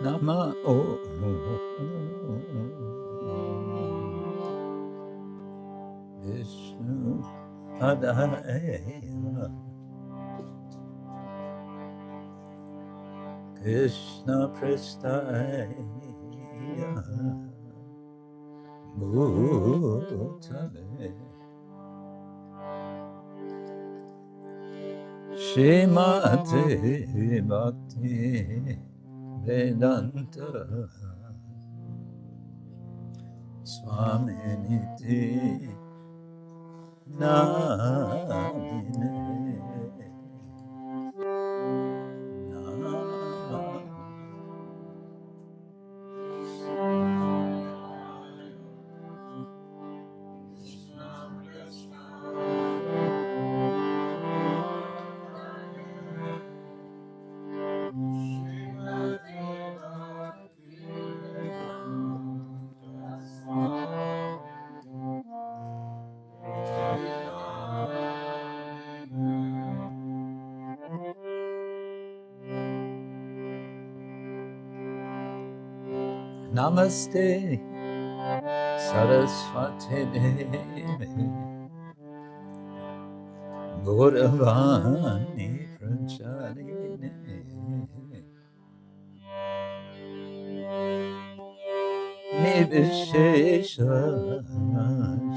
Nama Vishnu Padaya Krishna Prestaya Bhutale Shrimati Bhakti Vedanta Swami Niti Namine Namaste Saraswati Devi Gauravani Pracharine Nivishesha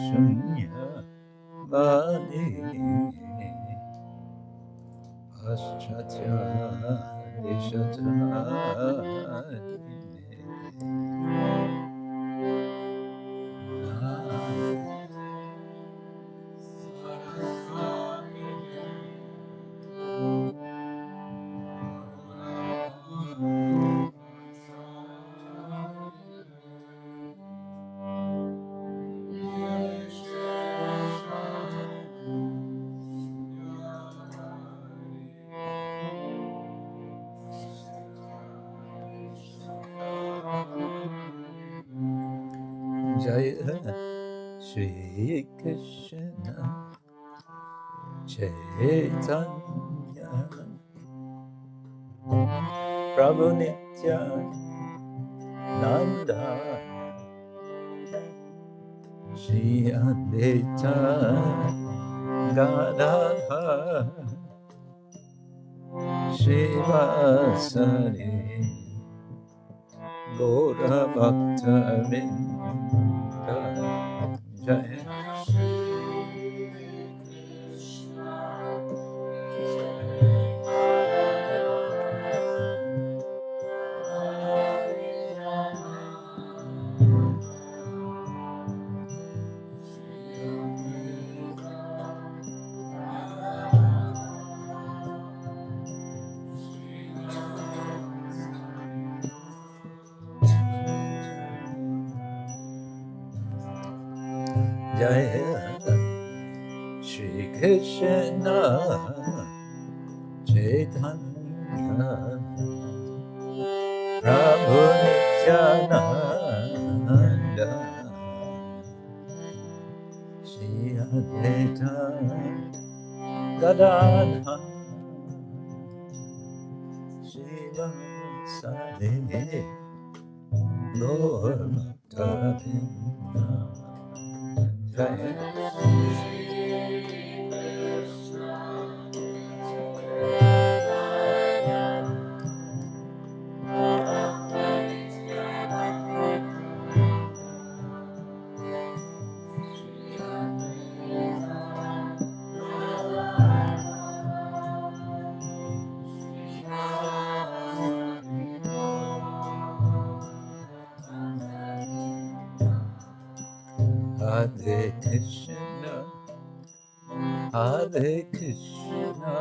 Shunya Bani Paschatya Vishatani Jaya Shri Krishna Chaitanya Prabhu Nityananda Shri Advaita Gadadhar Shivasari Gaura Bhakta Vrinda Jaya Jaya Shri Krishna Chaitanya Prabhu Nityananda Shri Advaita Gadadhar Shiva Sade Gaur Bhakta Jaya Hare Krishna, Hare Krishna,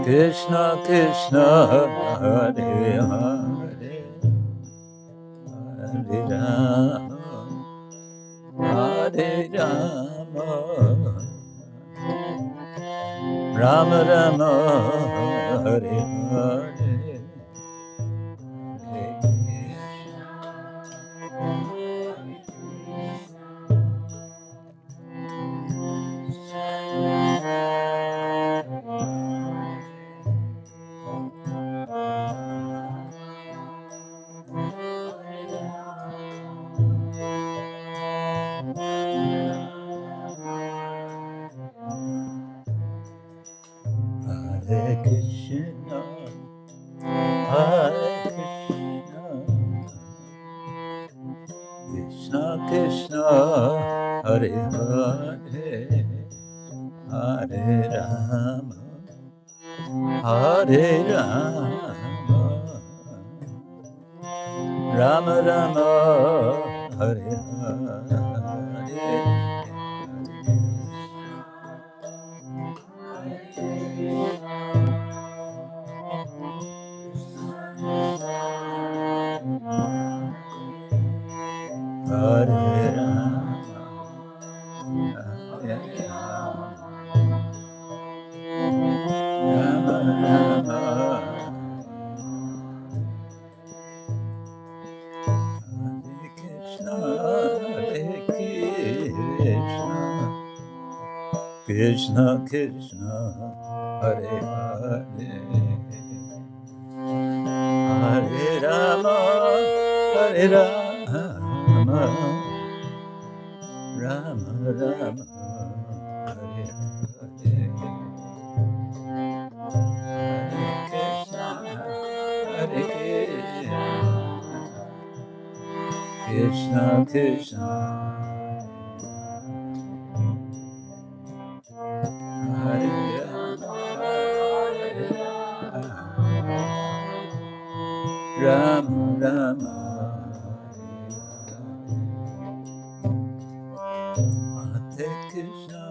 Krishna Krishna, Hare Hare, Hare Rama, Hare Rama, Rama Rama, Hare Hare, Hare Krishna, Hare Krishna, Krishna Krishna, Hare Hare, Hare Rama, Hare Rama, Rama Rama, Hare Hare. Hare Rama, Hare Rama, Rama Rama, Hare Krishna, Hare Krishna, Krishna Krishna, Hare Hare, Hare Rama, Hare Rama, Rama Rama, Hare Hare, Hare Krishna, Hare Krishna, Krishna Krishna, Hare Rama, Rama Rama, Hare Krishna,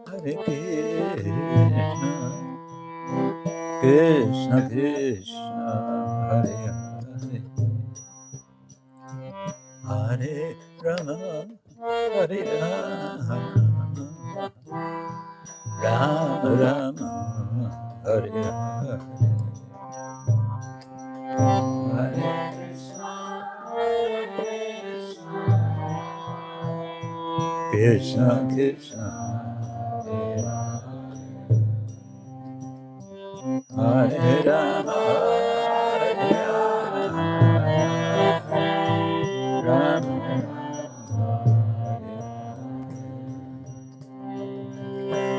Hare Krishna, Krishna Krishna, Hare Hare, Hare Rama, Hare Rama, Rama Rama, Hare Hare, Hare Krishna, Krishna Krishna, Hare Rama, Hare Rama,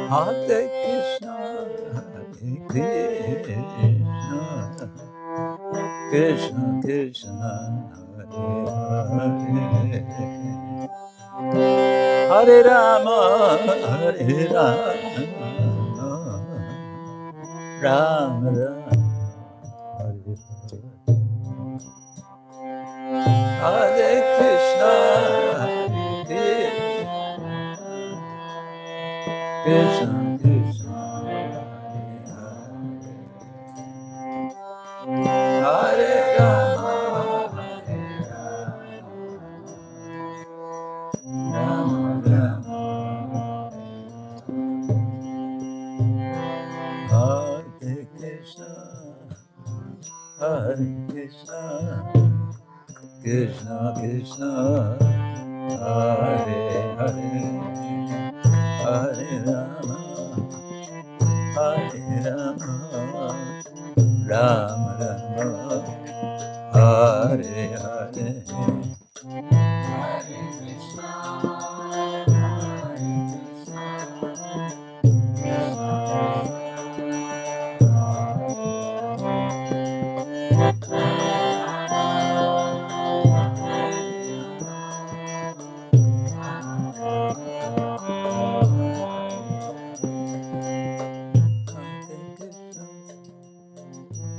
Hare Krishna, Hare Krishna, Krishna Krishna, Hare Rama, Hare Rama, Rama Rama, Hare Hare Krishna, Hare Krishna, Krishna, Hare Rama, Hare Rama, Rama Rama, Hare Krishna, Hare Krishna, Krishna Krishna, Hare Hare, Hare Rama, Hare Rama, Rama Rama, Hare Hare, Hare Krishna,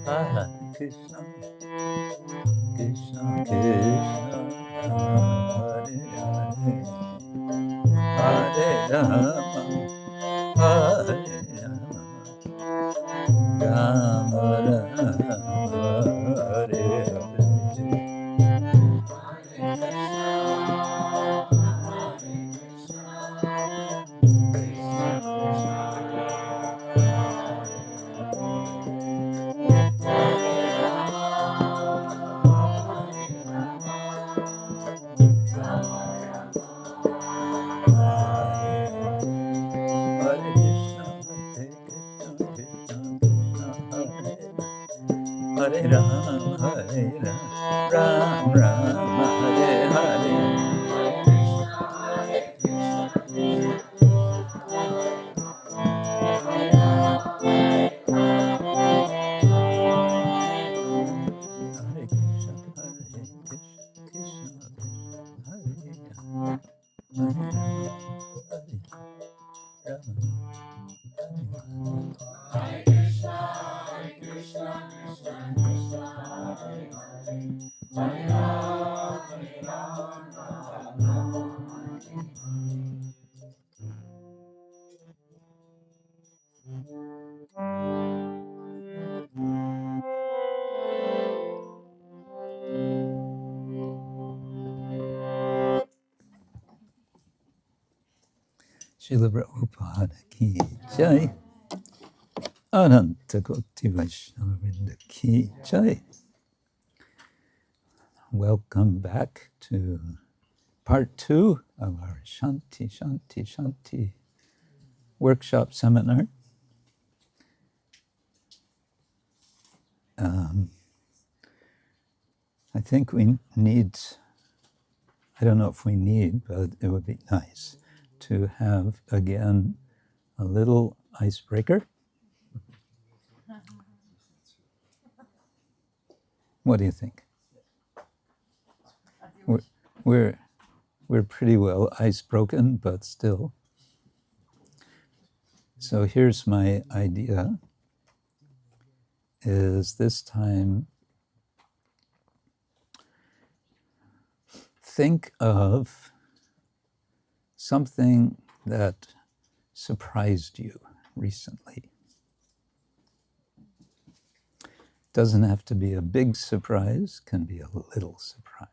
Hare Krishna, Krishna Krishna, Hare Hare, Hare Rama, Hare Rama, Rama Rama, Hare Hare. Hare Rama, Hare Rama, Ram Rama, Hare Hare. Hare Krishna, Hare Krishna, Krishna Krishna, Hare Hare, Hare Ram, Hare Ram, Ram Ram, Hare Srila Prabhupada ki jai, Ananta Koti Vaishnava Vrinda ki jai. Welcome back to part 2 of our Shanti Shanti Shanti workshop seminar. I think we need, I don't know if we need, but it would be nice to have again a little icebreaker. What do you think? We're pretty well ice broken, but still. So here's my idea, is this time think of something that surprised you recently. Doesn't have to be a big surprise, can be a little surprise.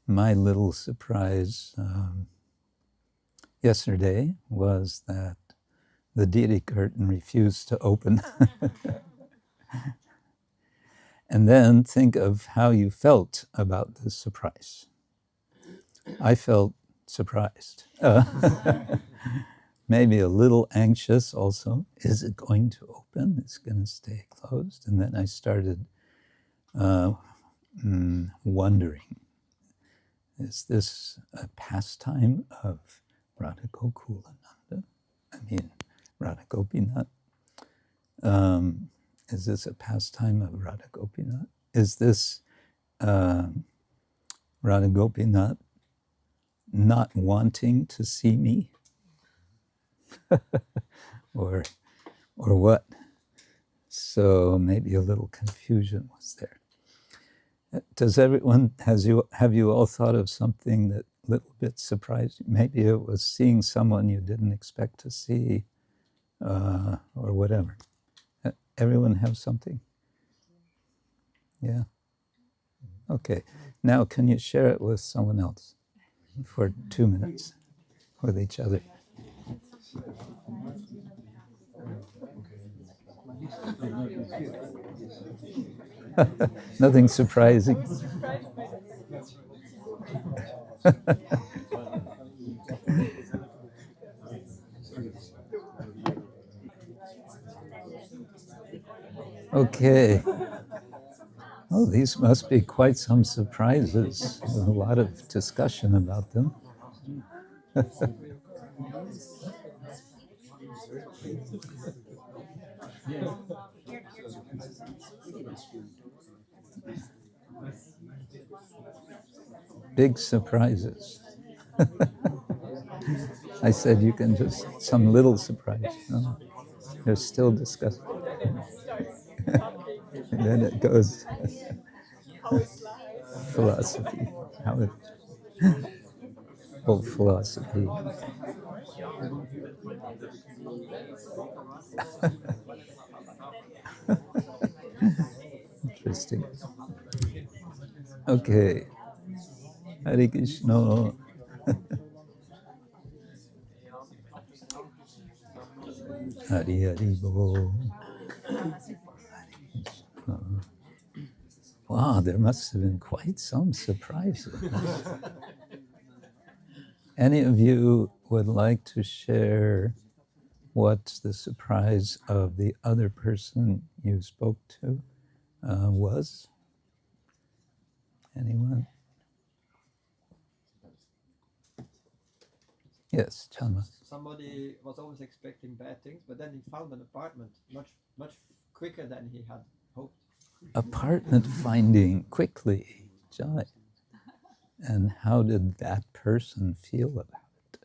My little surprise yesterday was that the deity curtain refused to open. And then think of how you felt about this surprise. I felt surprised. Maybe a little anxious also. Is it going to open? Is it going to stay closed? And then I started wondering, is this a pastime of Radha Gokulananda? I mean, Radha Gopinath. Is this a pastime of Radha Gopinath? Is this Radha Gopinath not wanting to see me? or what? So maybe a little confusion was there. Does everyone, have you all thought of something that a little bit surprised you? Maybe it was seeing someone you didn't expect to see, or whatever. Everyone have something? Yeah? Okay. Now can you share it with someone else for 2 minutes with each other? Nothing surprising. Okay. Oh, these must be quite some surprises. There's a lot of discussion about them. Big surprises. I said you can just, some little surprise. No, they're still discussing. And then it goes philosophy. How it, whole philosophy. Interesting. Okay. Hare Krishna. Hari Hari Bo. Wow, there must have been quite some surprises. Any of you would like to share what the surprise of the other person you spoke to was? Anyone? Yes, Chalma. Somebody was always expecting bad things, but then he found an apartment much quicker than he had hoped. Apartment finding quickly. Joy. And how did that person feel about it?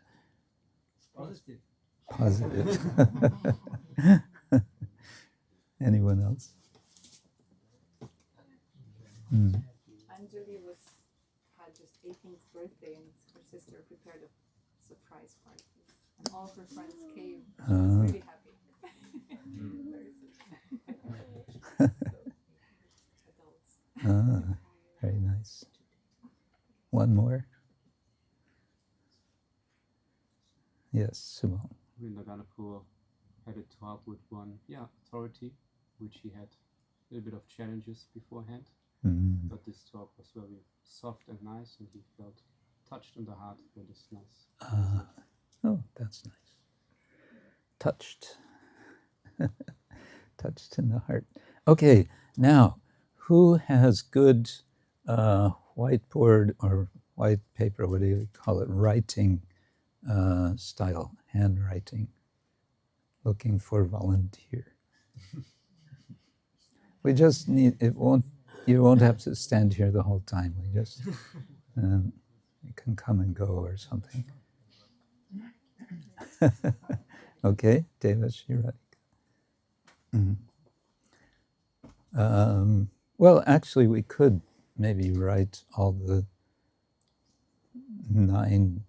Positive. Positive. Anyone else? Anjali had just 18th birthday, and her sister prepared a surprise party, and all of her friends came. She was really happy. Adults. Very nice. One more. Yes, Simone. Naganapur had a talk with one authority, which he had a little bit of challenges beforehand. But this talk was very soft and nice, and he felt touched in the heart by this nice. Oh, that's nice. Touched. Touched in the heart. Okay, now, who has good whiteboard or white paper, what do you call it, writing style, handwriting? Looking for volunteer. We just need, you won't have to stand here the whole time. We just, you can come and go or something. Okay, Devashirati. Well, actually, we could maybe write all the 9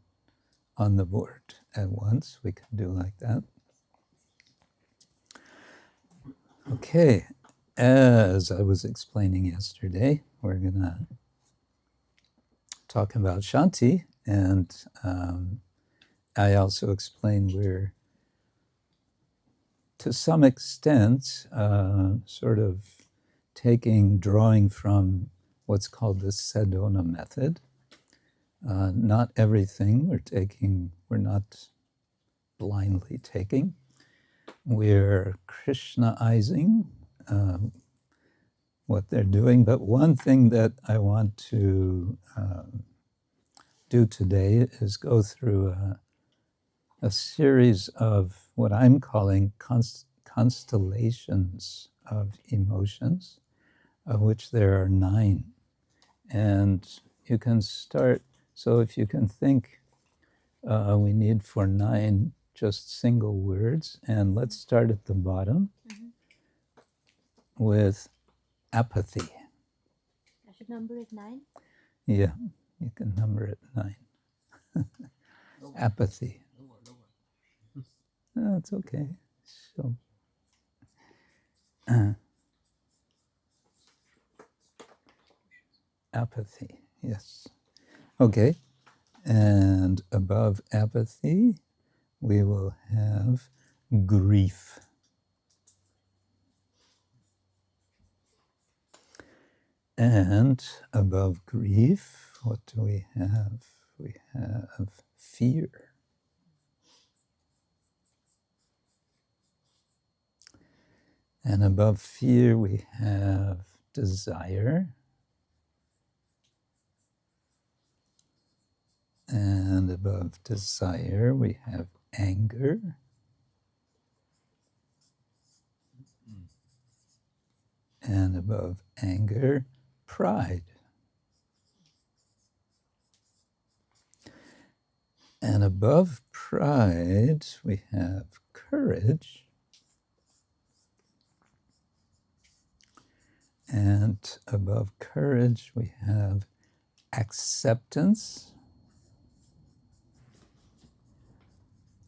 on the board at once. We could do like that. Okay, as I was explaining yesterday, we're going to talk about Shanti, and I also explained we're, to some extent, sort of drawing from what's called the Sedona method. Not everything we're not blindly taking. We're Krishnaizing what they're doing, but one thing that I want to do today is go through a series of what I'm calling constellations of emotions, of which there are 9. And you can start, so if you can think, we need for 9 just single words, and let's start at the bottom with apathy. I should number it 9? Yeah, you can number it 9. Apathy. That's okay. So, apathy, yes. Okay, and above apathy, we will have grief. And above grief, what do we have? We have fear. And above fear, we have desire. And above desire, we have anger. And above anger, pride. And above pride, we have courage. And above courage, we have acceptance.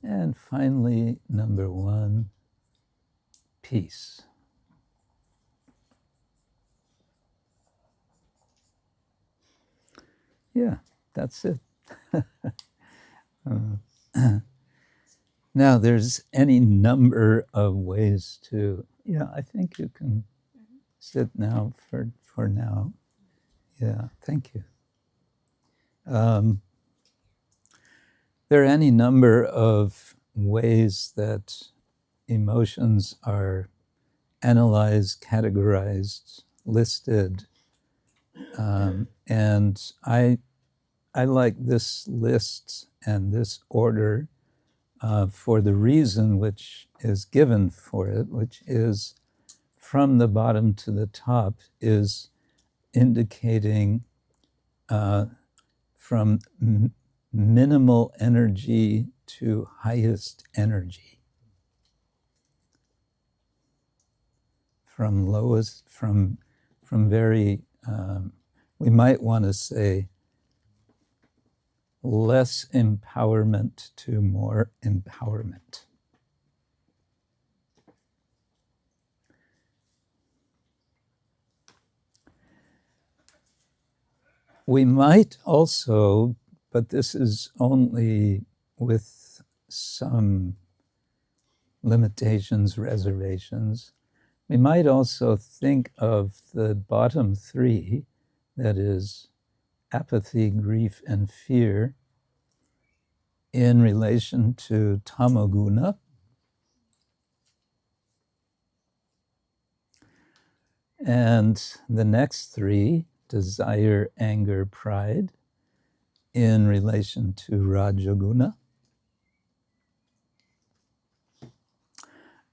And finally, number 1, peace. Yeah, that's it. Now, there's any number of ways to, I think you can sit now for now. Yeah, thank you. There are any number of ways that emotions are analyzed, categorized, listed, and I like this list and this order for the reason which is given for it, which is from the bottom to the top, is indicating from minimal energy to highest energy, from lowest, from very, we might want to say, less empowerment to more empowerment. We might also, but this is only with some limitations, reservations, we might also think of the bottom three, that is, apathy, grief, and fear, in relation to tamoguna, and the next three, desire, anger, pride, in relation to rajaguna,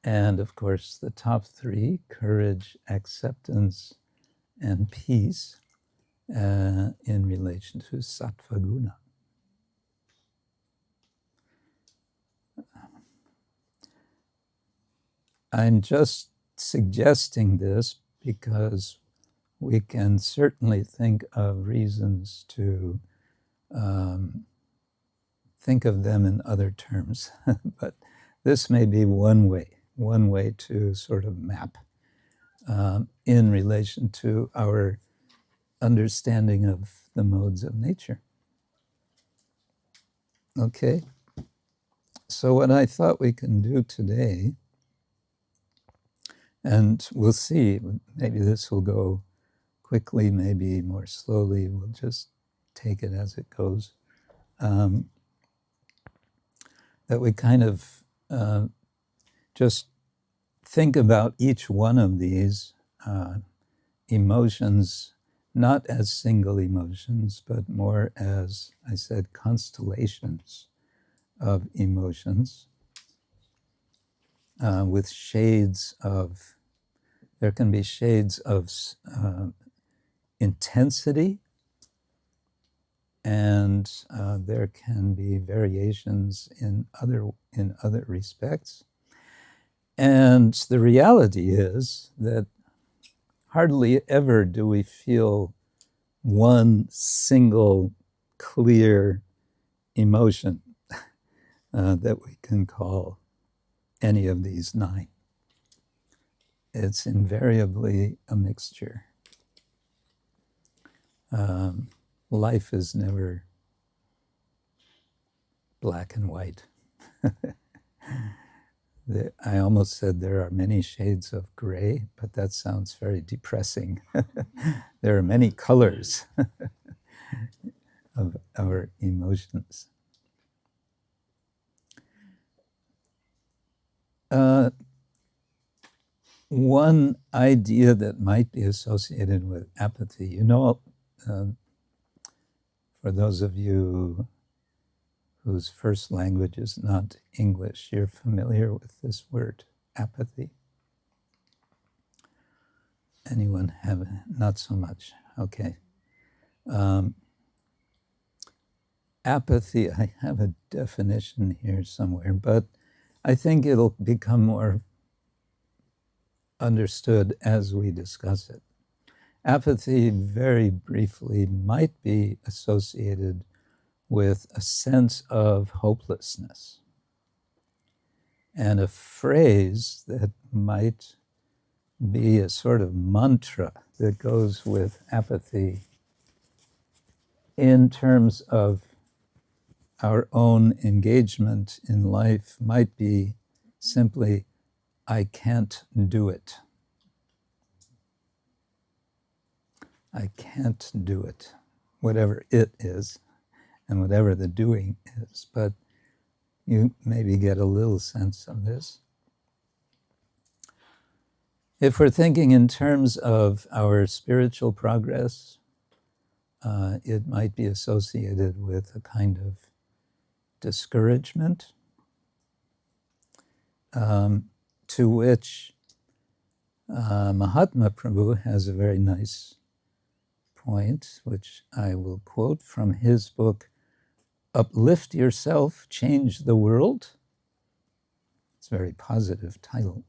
and of course the top three, courage, acceptance, and peace, in relation to sattva guna. I'm just suggesting this because we can certainly think of reasons to think of them in other terms, but this may be one way to sort of map in relation to our understanding of the modes of nature. Okay, so what I thought we can do today, and we'll see, maybe this will go quickly, maybe more slowly, we'll just take it as it goes, that we kind of just think about each one of these emotions, not as single emotions, but more as, I said, constellations of emotions, with shades of, there can be shades of intensity, and there can be variations in other respects. And the reality is that hardly ever do we feel one single clear emotion that we can call any of these 9. It's invariably a mixture. Life is never black and white. I almost said there are many shades of gray, but that sounds very depressing. There are many colors of our emotions. One idea that might be associated with apathy, for those of you whose first language is not English, you're familiar with this word, apathy? Anyone have? Not so much. Okay. Apathy, I have a definition here somewhere, but I think it'll become more understood as we discuss it. Apathy, very briefly, might be associated with a sense of hopelessness. And a phrase that might be a sort of mantra that goes with apathy in terms of our own engagement in life might be simply, I can't do it. I can't do it, whatever it is and whatever the doing is. But you maybe get a little sense of this. If we're thinking in terms of our spiritual progress, it might be associated with a kind of discouragement, to which Mahatma Prabhu has a very nice point, which I will quote from his book, Uplift Yourself, Change the World. It's a very positive title.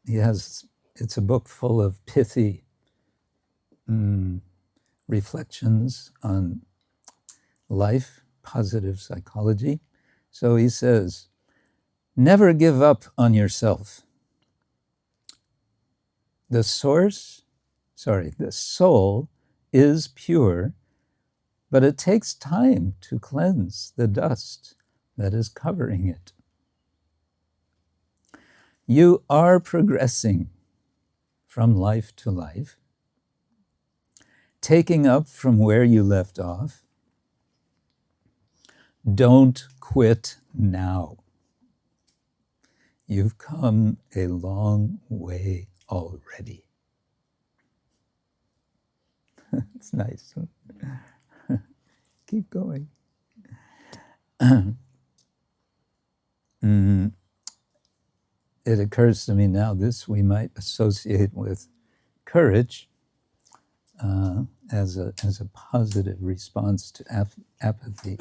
It's a book full of pithy reflections on life, positive psychology. So he says, never give up on yourself. The soul is pure, but it takes time to cleanse the dust that is covering it. You are progressing from life to life, taking up from where you left off. Don't quit now. You've come a long way already. It's nice. Keep going. It occurs to me now this we might associate with courage as a positive response to apathy.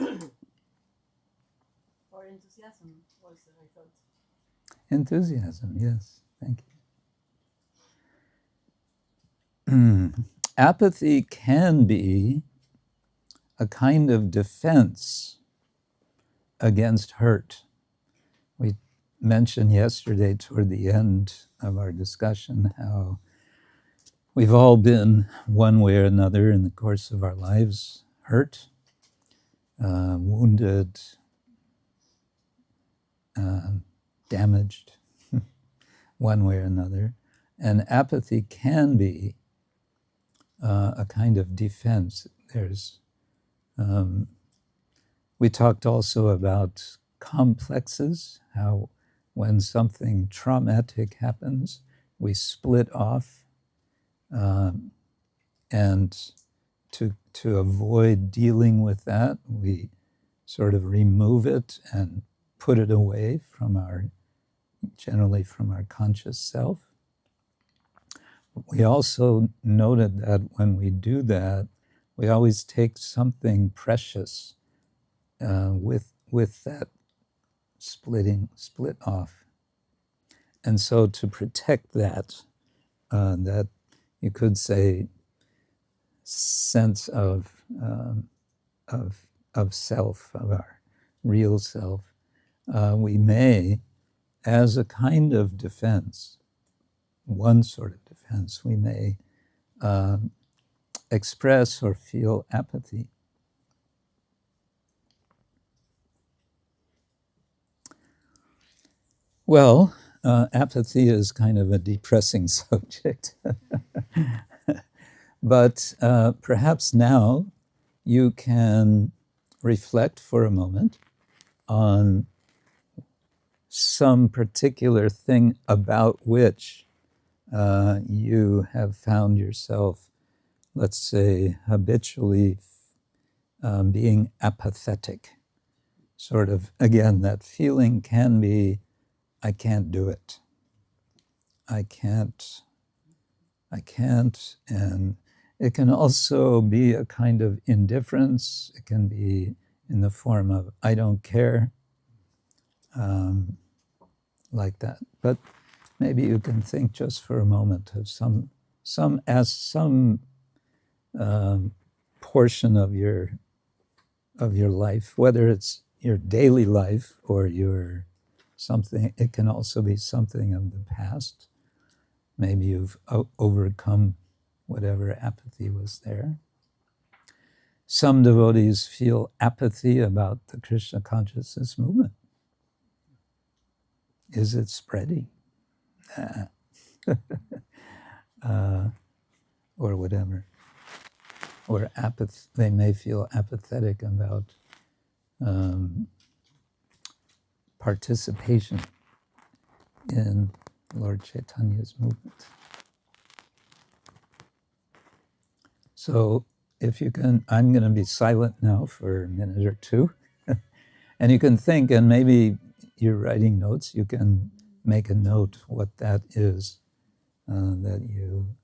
Or enthusiasm was, I thought. Enthusiasm, yes. Thank you. Apathy can be a kind of defense against hurt. We mentioned yesterday toward the end of our discussion how we've all been, one way or another in the course of our lives, hurt, wounded, damaged, one way or another. And apathy can be a kind of defense. We talked also about complexes, how when something traumatic happens, we split off, and to avoid dealing with that, we sort of remove it and put it away generally from our conscious self. We also noted that when we do that, we always take something precious with that split off. And so to protect that you could say sense of self, of our real self, we may, as a kind of defense, one sort of defense, we may express or feel apathy. Well, apathy is kind of a depressing subject. But perhaps now you can reflect for a moment on some particular thing about which you have found yourself, let's say, habitually being apathetic. Sort of, again, that feeling can be, I can't do it. I can't, and it can also be a kind of indifference. It can be in the form of, I don't care, like that. But maybe you can think just for a moment of some portion of your life, whether it's your daily life or your something. It can also be something of the past. Maybe you've overcome whatever apathy was there. Some devotees feel apathy about the Krishna consciousness movement. Is it spreading? Or whatever. Or they may feel apathetic about participation in Lord Chaitanya's movement. So if you can, I'm going to be silent now for a minute or two. And you can think, and maybe you're writing notes, you can make a note what that is that you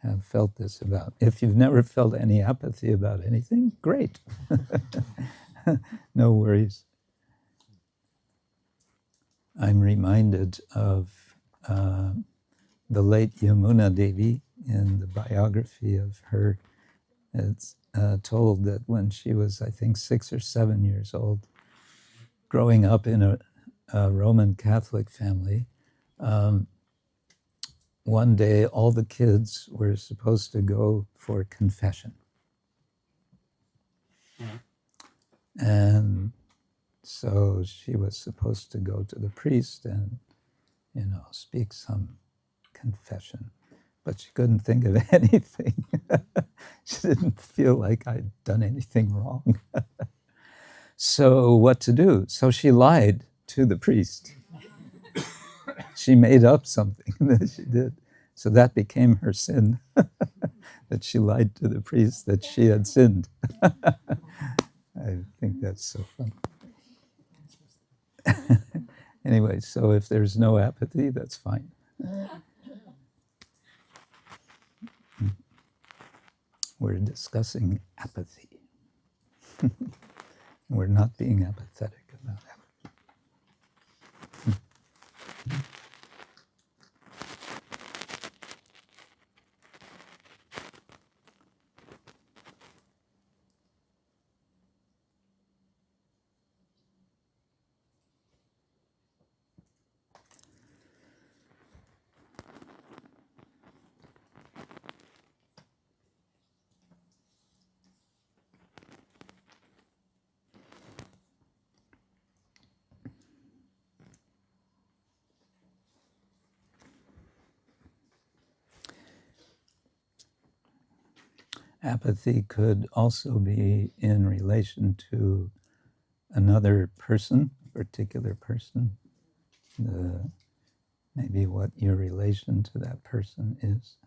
have felt this about. If you've never felt any apathy about anything, great. No worries. I'm reminded of the late Yamuna Devi. In the biography of her, it's told that when she was, I think, 6 or 7 years old, growing up in a Roman Catholic family, one day all the kids were supposed to go for confession. And so she was supposed to go to the priest and, speak some confession. But she couldn't think of anything. She didn't feel like I'd done anything wrong. So what to do? So she lied to the priest. She made up something that she did. So that became her sin, that she lied to the priest that she had sinned. I think that's so fun. Anyway, so if there's no apathy, that's fine. We're discussing apathy. We're not being apathetic about apathy. Apathy could also be in relation to another person, a particular person, maybe what your relation to that person is.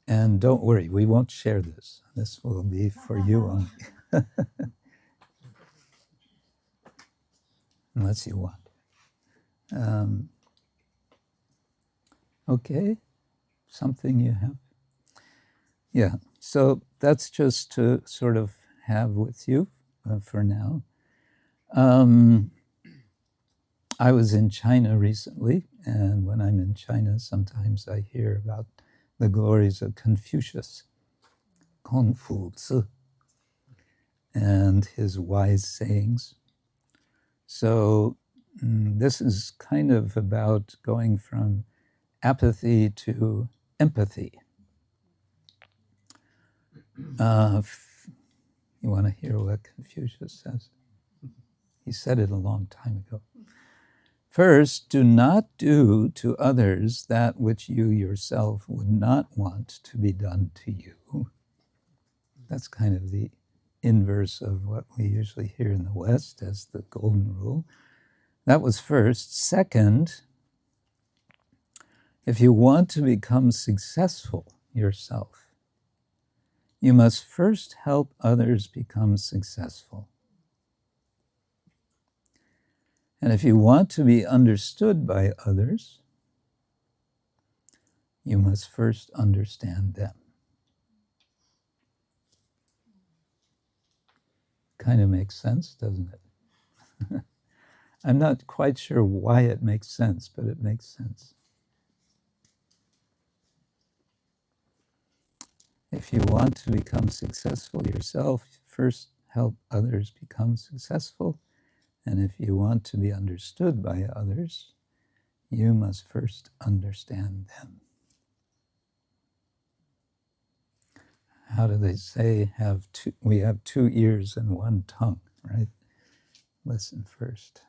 And don't worry, we won't share this. This will be for you only. Unless you want. Okay, something you have? Yeah, so that's just to sort of have with you for now. I was in China recently, and when I'm in China, sometimes I hear about the glories of Confucius, Confuci, and his wise sayings. So this is kind of about going from apathy to empathy. You want to hear what Confucius says? He said it a long time ago. First, do not do to others that which you yourself would not want to be done to you. That's kind of the inverse of what we usually hear in the West as the golden rule. That was first. Second, if you want to become successful yourself, you must first help others become successful. And if you want to be understood by others, you must first understand them. Kind of makes sense, doesn't it? I'm not quite sure why it makes sense, but it makes sense. If you want to become successful yourself, first help others become successful. And if you want to be understood by others, you must first understand them. How do they say we have 2 ears and 1 tongue, right? Listen first.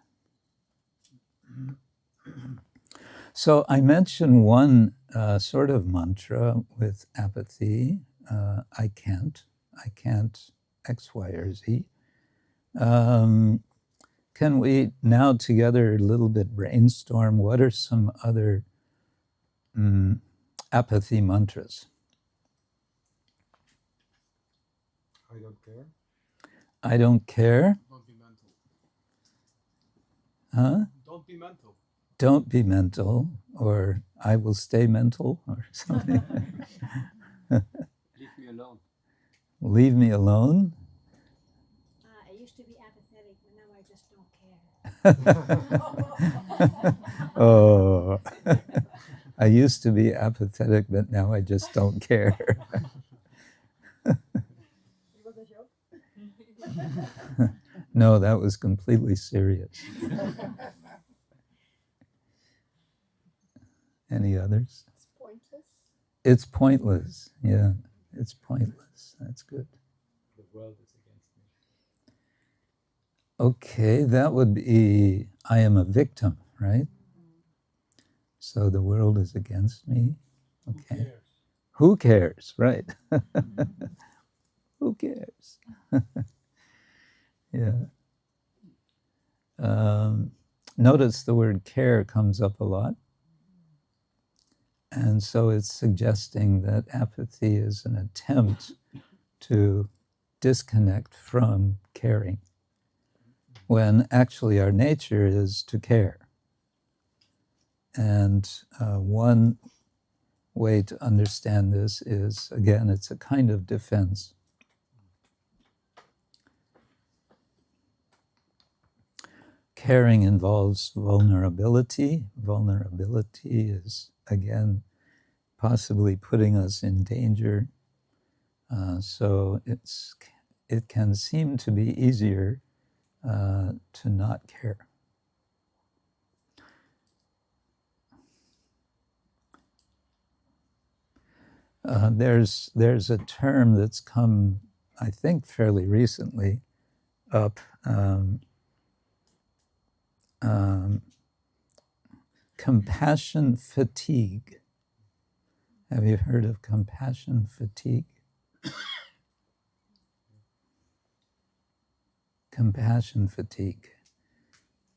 So I mentioned one sort of mantra with apathy. I can't X, Y, or Z. Can we now together a little bit brainstorm what are some other apathy mantras? I don't care. I don't care. Don't be mental. Huh? Don't be mental. Don't be mental, or I will stay mental, or something. Leave me alone. Leave me alone. I used to be apathetic, but now I just don't care. Oh, I used to be apathetic, but now I just don't care. No, that was completely serious. Any others? It's pointless. It's pointless. Yeah, it's pointless. That's good. The world is against me. Okay, that would be I am a victim, right? So the world is against me. Okay. Who cares? Right. Who cares? Yeah. Notice the word care comes up a lot. And so it's suggesting that apathy is an attempt to disconnect from caring, when actually our nature is to care. And one way to understand this is, again, it's a kind of defense. Caring involves vulnerability. Vulnerability is, again, possibly putting us in danger. So it can seem to be easier to not care. There's a term that's come, I think, fairly recently up. Compassion fatigue. Have you heard of compassion fatigue? Compassion fatigue.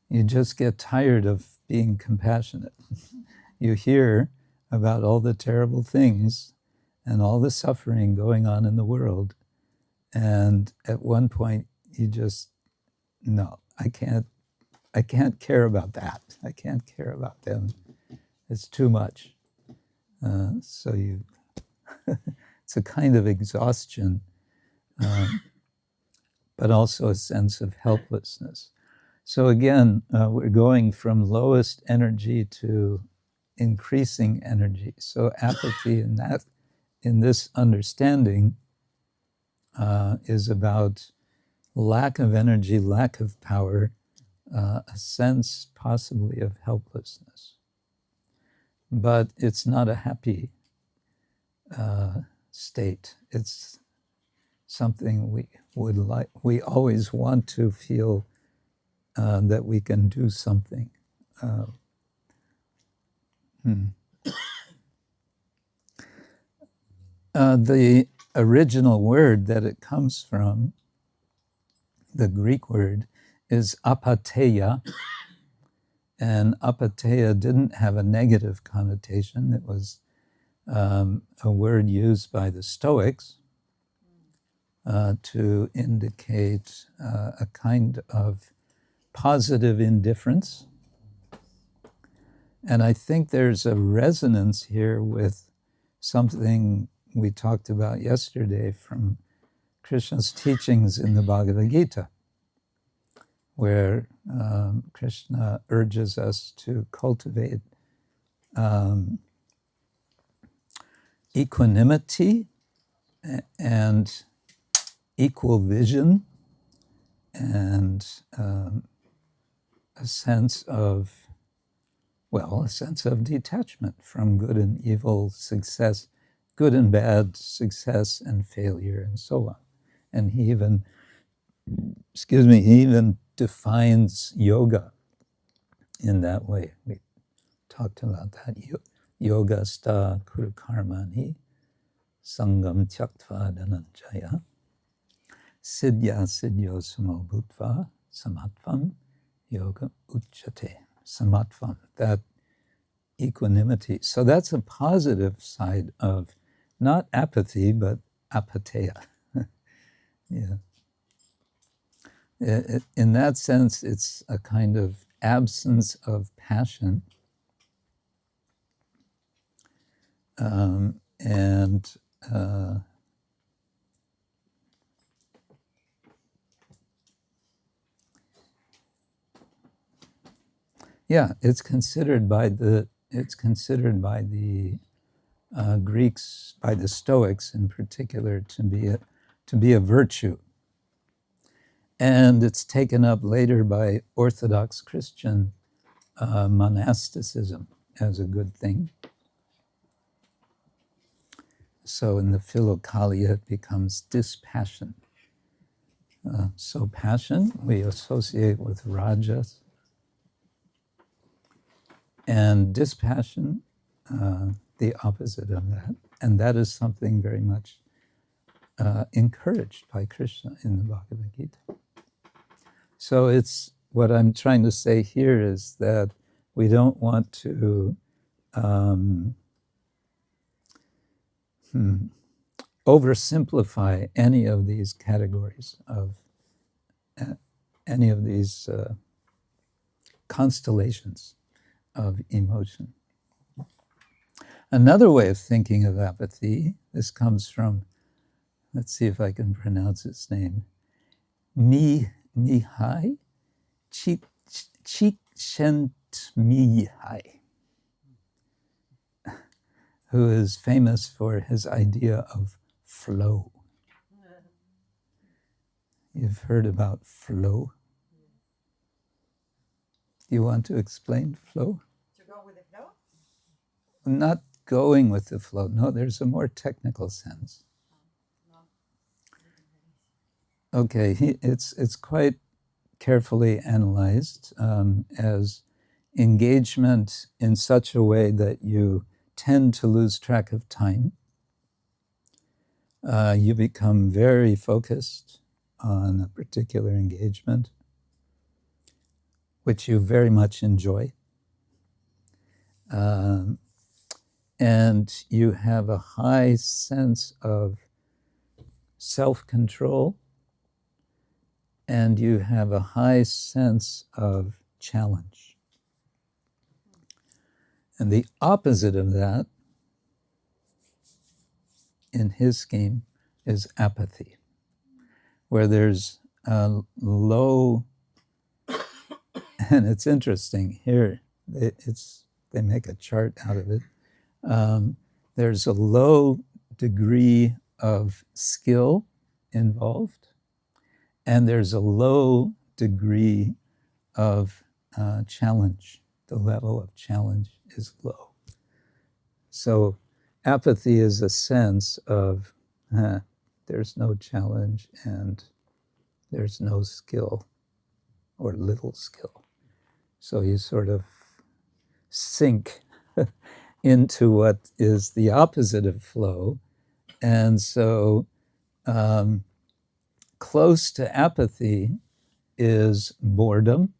You just get tired of being compassionate. You hear about all the terrible things and all the suffering going on in the world, and at one point you just, no, I can't care about that. I can't care about them. It's too much. So it's a kind of exhaustion, but also a sense of helplessness. So again, we're going from lowest energy to increasing energy. So apathy in this understanding is about lack of energy, lack of power, a sense possibly of helplessness. But it's not a happy state. It's something we would like. We always want to feel that we can do something. The original word that it comes from, the Greek word, is apatheia. And apatheia didn't have a negative connotation. It was a word used by the Stoics to indicate a kind of positive indifference. And I think there's a resonance here with something we talked about yesterday from Krishna's teachings in the Bhagavad-gita, where Krishna urges us to cultivate equanimity and equal vision and a sense of detachment from good and evil, success, good and bad, success and failure, and so on. And he even defines yoga in that way. We talked about that. Yoga sta kuru karmani sangam tyaktva dhananjaya siddhya siddhyo samobhutva samatvam yoga uchate. Samatvam, that equanimity. So that's a positive side of not apathy, but apatheia. Yeah. In that sense, it's a kind of absence of passion, and yeah, it's considered by the Greeks, by the Stoics in particular, to be a virtue, and it's taken up later by Orthodox Christian monasticism as a good thing. So in the Philokalia, it becomes dispassion. So passion we associate with rajas, and dispassion, the opposite of that. And that is something very much encouraged by Krishna in the Bhagavad-gita. So it's what I'm trying to say here is that we don't want to oversimplify any of these categories of any of these constellations of emotion. Another way of thinking of apathy, this comes from, let's see if I can pronounce his name, Mihai Csikszentmihalyi, who is famous for his idea of flow. You've heard about flow? You want to explain flow? To go with the flow? Not going with the flow. No, there's a more technical sense. Okay, it's quite carefully analyzed as engagement in such a way that you tend to lose track of time. You become very focused on a particular engagement, which you very much enjoy. And you have a high sense of self-control, and you have a high sense of challenge. And the opposite of that, in his scheme, is apathy, where there's a low, and it's interesting here, they make a chart out of it. There's a low degree of skill involved, and there's a low degree of challenge. The level of challenge is low. So apathy is a sense of there's no challenge and there's no skill or little skill. So you sort of sink into what is the opposite of flow. And so close to apathy is boredom.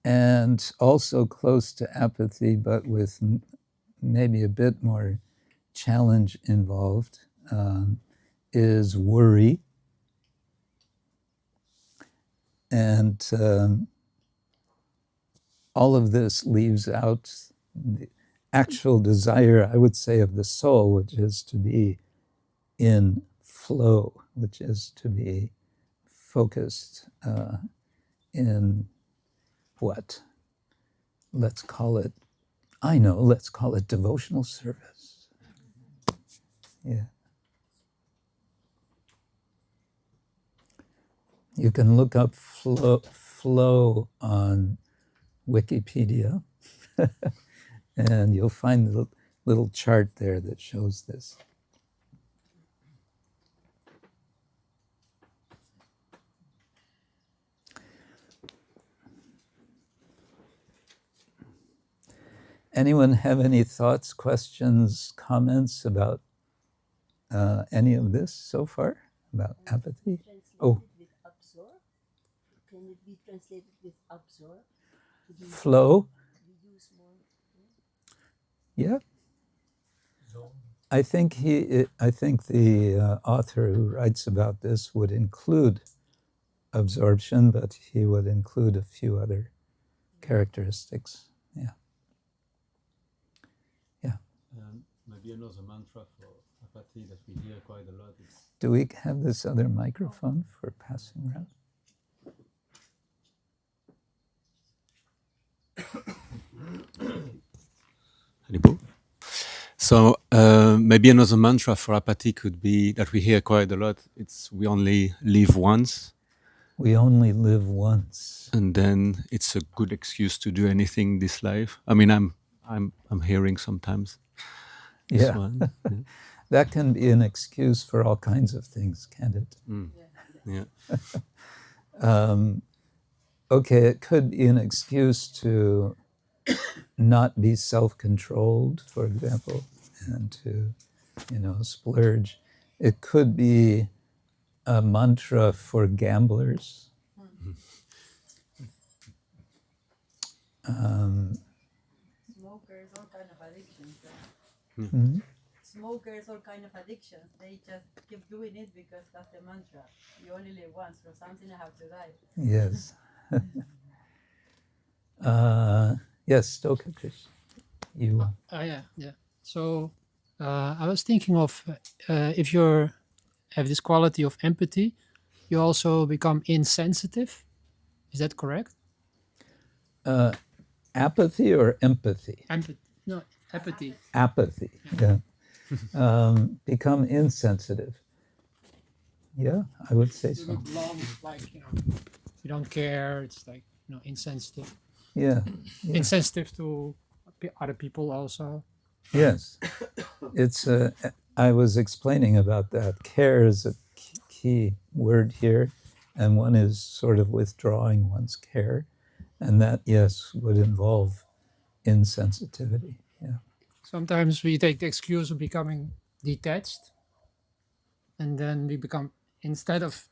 And also close to apathy, but with maybe a bit more challenge involved, is worry. And all of this leaves out the actual desire, I would say, of the soul, which is to be in flow, which is to be focused in what? Let's call it devotional service. Yeah. You can look up flow on Wikipedia, and you'll find the little chart there that shows this. Anyone have any thoughts, questions, comments about any of this so far, about apathy? Oh. With absorb? Can it be translated with absorb? Flow? Yeah. I think the author who writes about this would include absorption, but he would include a few other characteristics. Yeah. Yeah. Maybe another mantra for apathy that we hear quite a lot is... Do we have this other microphone for passing around? So maybe another mantra for apathy could be that we hear quite a lot. It's we only live once. We only live once. And then it's a good excuse to do anything this life. I mean, I'm hearing sometimes this one. Yeah. That can be an excuse for all kinds of things, can't it? Mm. Yeah. Okay, it could be an excuse to not be self-controlled, for example, and to, splurge. It could be a mantra for gamblers. Smokers, all kind of addictions. Mm-hmm. Smokers, all kind of addictions. They just keep doing it because that's the mantra. You only live once, so something I have to die. Yes. Yes, Stoka Krishna. You. Yeah. So I was thinking of if you have this quality of empathy, you also become insensitive. Is that correct? Apathy or empathy? No, apathy. Apathy, yeah. Become insensitive. Yeah, I would say so. Long, like, you don't care. It's like, insensitive. Yeah. Insensitive to other people also. Yes. It's. I was explaining about that. Care is a key word here, and one is sort of withdrawing one's care, and that, yes, would involve insensitivity. Yeah. Sometimes we take the excuse of becoming detached, and then we become, instead of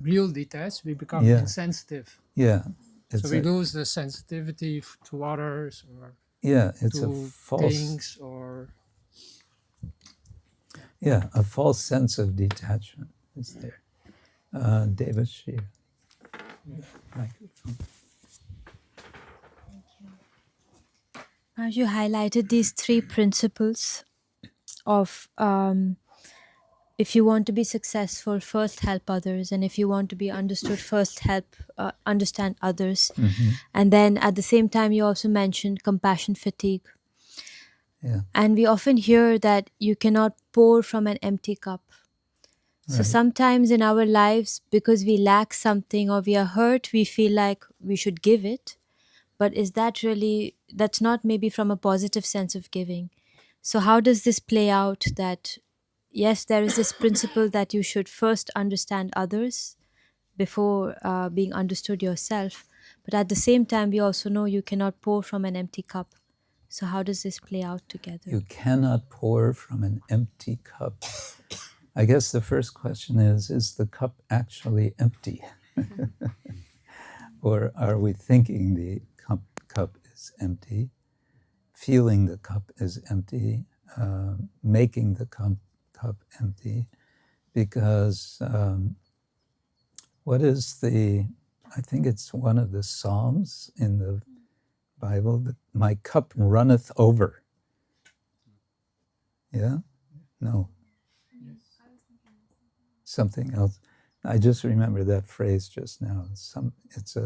real detached, we become insensitive. Yeah. So we lose the sensitivity to others or it's to a false things or... Yeah, a false sense of detachment is there. Devashir. Microphone. As you highlighted these three principles of if you want to be successful, first help others, and if you want to be understood, first understand others. Mm-hmm. And then at the same time, you also mentioned compassion fatigue. Yeah. And we often hear that you cannot pour from an empty cup. So sometimes in our lives, because we lack something or we are hurt, we feel like we should give it. But is that really, that's not maybe from a positive sense of giving. So how does this play out that, yes, there is this principle that you should first understand others before being understood yourself. But at the same time, we also know you cannot pour from an empty cup. So how does this play out together? You cannot pour from an empty cup. I guess the first question is the cup actually empty? Or are we thinking the cup is empty, feeling the cup is empty, making the cup empty? Because what is I think it's one of the Psalms in the Bible, that my cup runneth over. Yeah? No. Something else. I just remember that phrase just now. It's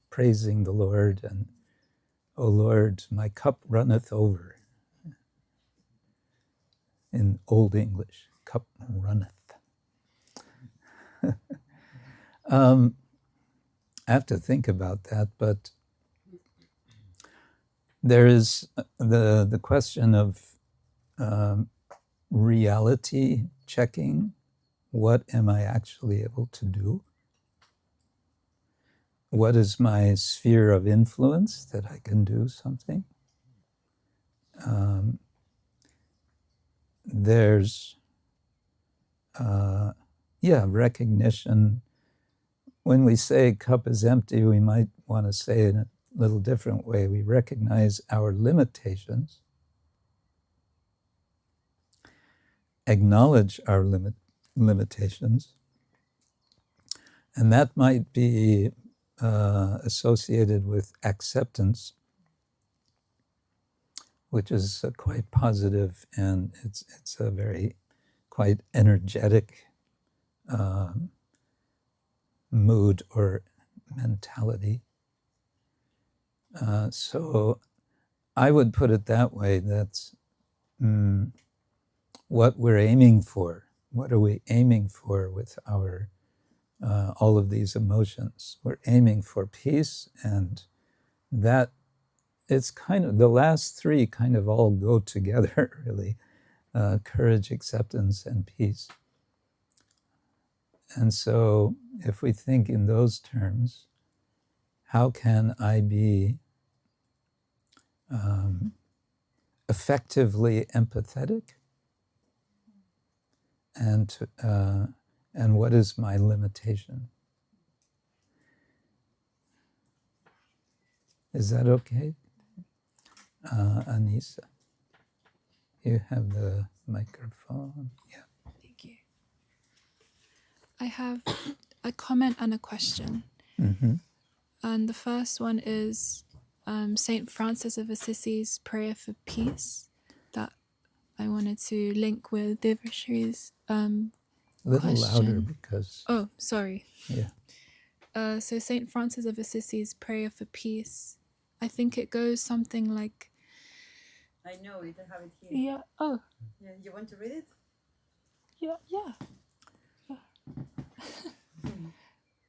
praising the Lord and, oh Lord, my cup runneth over. In Old English, cup runneth. I have to think about that, but there is the question of reality checking. What am I actually able to do? What is my sphere of influence that I can do something? There's, recognition. When we say cup is empty, we might want to say it in a little different way. We recognize our limitations, acknowledge our limitations, And that might be associated with acceptance, which is quite positive, and it's a very quite energetic mood or mentality. So I would put it that way. That's what we're aiming for. What are we aiming for with our all of these emotions? We're aiming for peace, and that it's kind of the last three kind of all go together, really. Courage, acceptance, and peace. And so if we think in those terms, how can I be effectively empathetic? And what is my limitation? Is that okay? Anissa, you have the microphone. Yeah. Thank you. I have a comment and a question. Mm-hmm. And the first one is Saint Francis of Assisi's prayer for peace that I wanted to link with Devashrie's A little question. louder because... Oh, sorry. Yeah. So Saint Francis of Assisi's prayer for peace, I think it goes something like... I know it, I have it here. Yeah. Oh. Yeah, you want to read it? Yeah.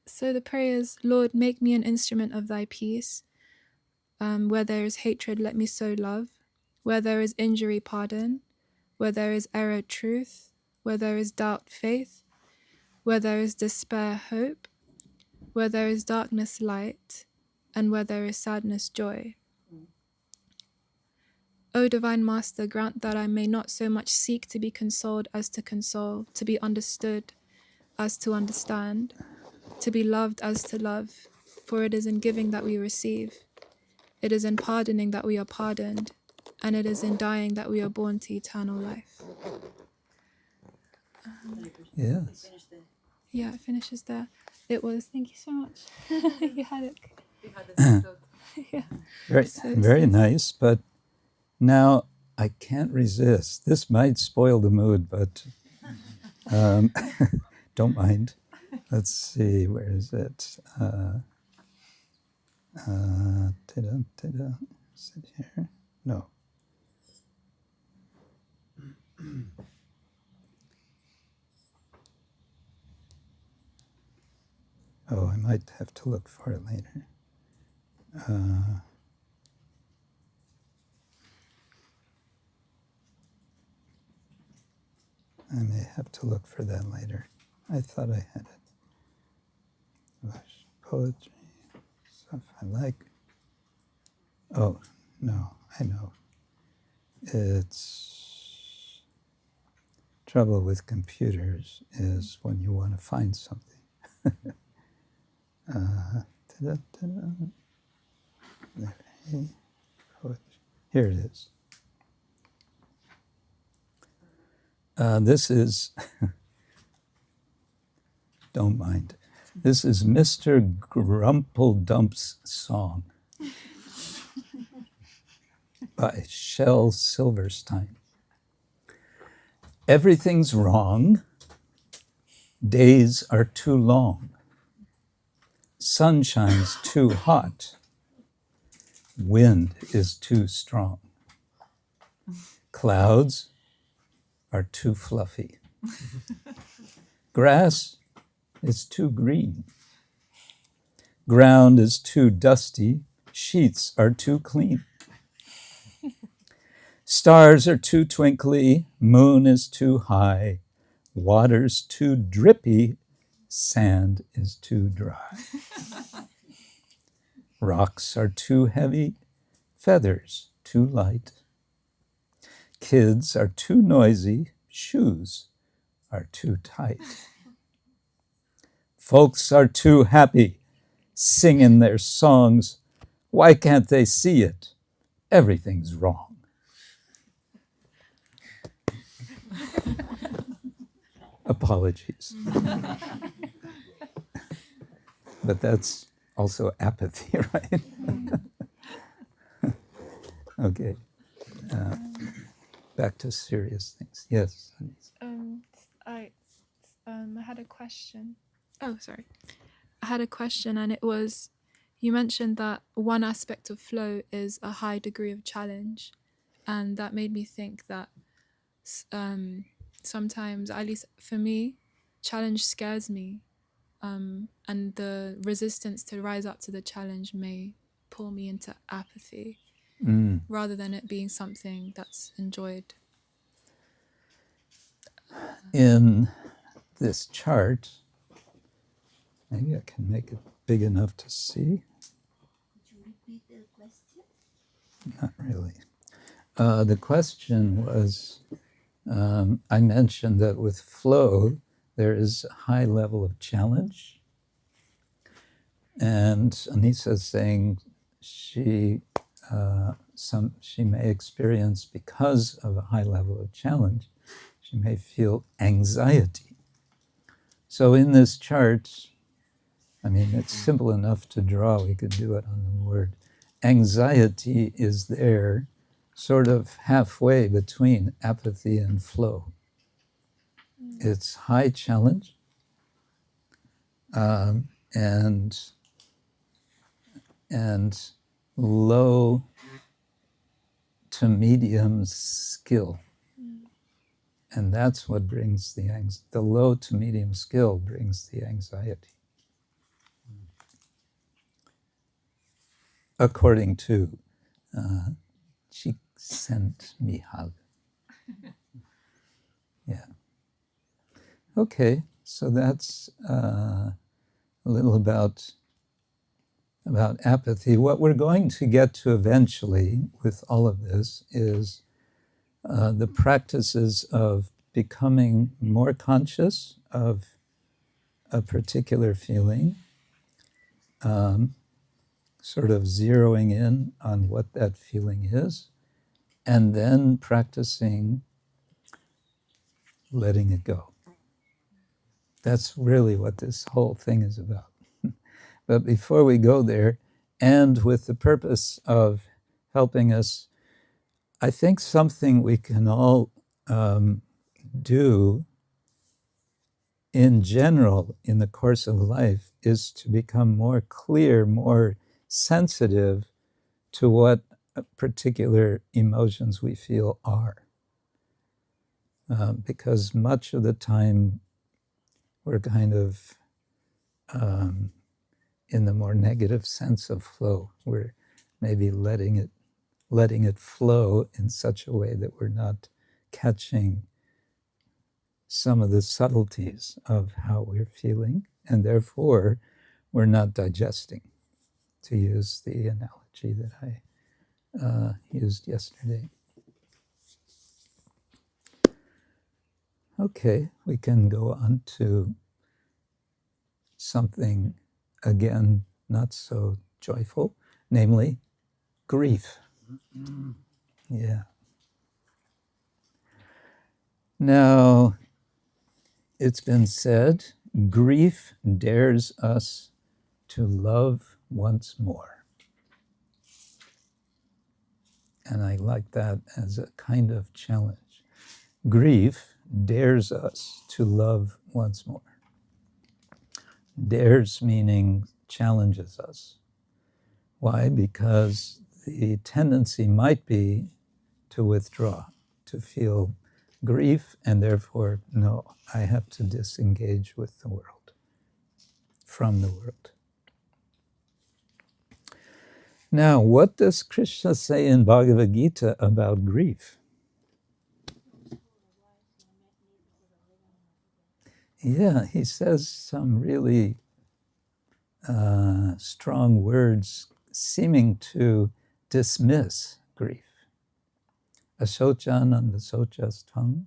So the prayer is, Lord, make me an instrument of thy peace. Where there is hatred, let me sow love. Where there is injury, pardon. Where there is error, truth. Where there is doubt, faith. Where there is despair, hope. Where there is darkness, light. And where there is sadness, joy. O Divine Master, grant that I may not so much seek to be consoled as to console, to be understood as to understand, to be loved as to love, for it is in giving that we receive. It is in pardoning that we are pardoned, and it is in dying that we are born to eternal life. Yes. Yeah, it finishes there. It was, thank you so much. You had it. You had the episode. Yeah. Very nice, but now I can't resist. This might spoil the mood, but don't mind. Let's see, where is it? Is it here? No. Oh, I might have to look for it later. I may have to look for that later. I thought I had it. Poetry, stuff I like. Oh, no, I know. It's trouble with computers is when you want to find something. Here it is. This is, don't mind, this is Mr. Grumpledump's song by Shel Silverstein. Everything's wrong. Days are too long. Sunshine's too hot. Wind is too strong. Clouds are too fluffy. Grass is too green. Ground is too dusty. Sheets are too clean. Stars are too twinkly. Moon is too high. Water's too drippy. Sand is too dry. Rocks are too heavy. Feathers too light. Kids are too noisy. Shoes are too tight. Folks are too happy, singing their songs. Why can't they see it? Everything's wrong. Apologies. but that's also apathy, right? Okay. Back to serious things. Yes. I had a question. Oh, sorry. I had a question, and it was, you mentioned that one aspect of flow is a high degree of challenge, and that made me think that sometimes, at least for me, challenge scares me, and the resistance to rise up to the challenge may pull me into apathy rather than it being something that's enjoyed. In this chart, maybe I can make it big enough to see. Could you repeat the question? Not really. The question was, I mentioned that with flow, there is a high level of challenge. And Anissa is saying she may experience, because of a high level of challenge, she may feel anxiety. So in this chart, I mean, it's simple enough to draw. We could do it on the board. Anxiety is there, sort of halfway between apathy and flow. It's high challenge and low to medium skill. And that's what brings the low to medium skill brings the anxiety. According to Csikszentmihalyi. Yeah. Okay, so that's a little about apathy. What we're going to get to eventually with all of this is the practices of becoming more conscious of a particular feeling, sort of zeroing in on what that feeling is, and then practicing letting it go. That's really what this whole thing is about. But before we go there, and with the purpose of helping us, I think something we can all do in general in the course of life is to become more clear, more sensitive to what particular emotions we feel are. Because much of the time we're kind of in the more negative sense of flow. We're maybe letting it flow in such a way that we're not catching some of the subtleties of how we're feeling, and therefore we're not digesting, to use the analogy that I used yesterday. Okay, we can go on to something, again, not so joyful, namely grief. Yeah. Now, it's been said, grief dares us to love once more. And I like that as a kind of challenge. Grief dares us to love once more. Dares meaning challenges us. Why? Because the tendency might be to withdraw, to feel grief, and therefore, no, I have to disengage with the world, from the world. Now, what does Krishna say in Bhagavad-gita about grief? Yeah, he says some really strong words seeming to dismiss grief. Asochan and vasochas tvang,